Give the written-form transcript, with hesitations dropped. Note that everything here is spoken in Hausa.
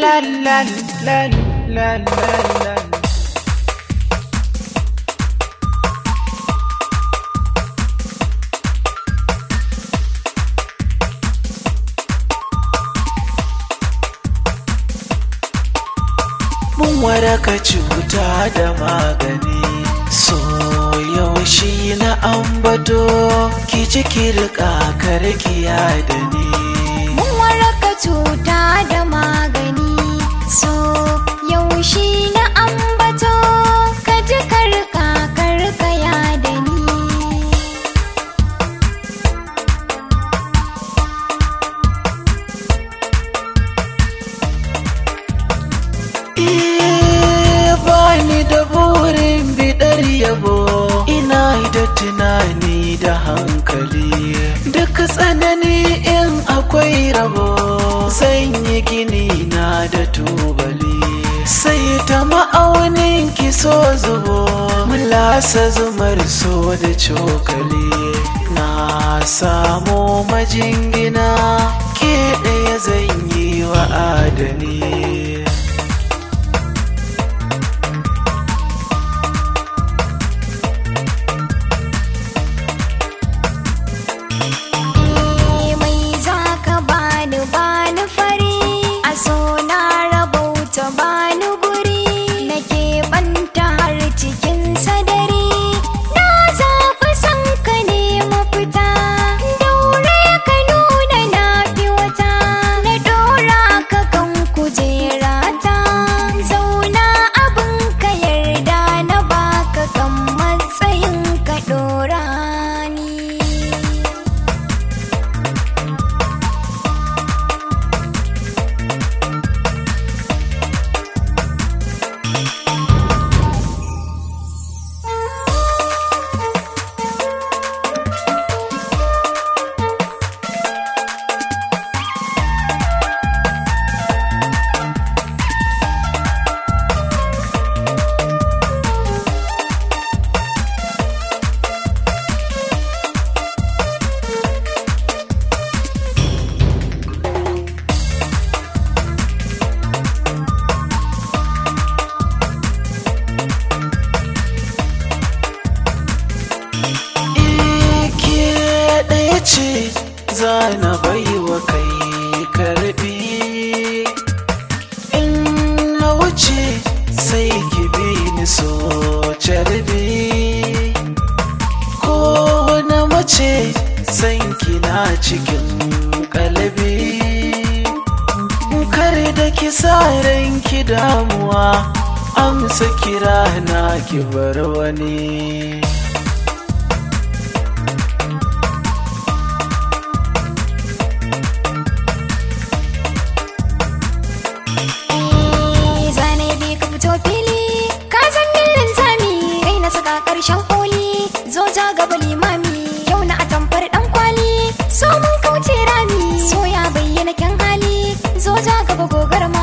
la la la la la. Mun waraka cuta da magani, so yaushe na ambato ki ji ki riƙa karkiya da ni. Mun waraka cuta da magani, so yaushe na ambato ka ji karkaya da ni. Bani da burin bidar yabo, ina da tunani da hankali, duk tsanani in akwai rabo zan yi gini na da tubali. Sai ta ma'aunin ki so zubo, mulasa zumar so da cokali. Na samu majingina, ke ɗaya zan yi wa adani. ce za na baiwa kai karbi, in na wuce sai ki bi ni so carbi, ko na mace san kina cikin kalbi. Kar da ki sa ranki damuwa, amsa kira na ki bar wani. Karshen koli zo ja gaba limami, yau na atamfar dan kwali, so mun kauce rami, so ya bayyana kyan hali, zo ja gaba gogarma.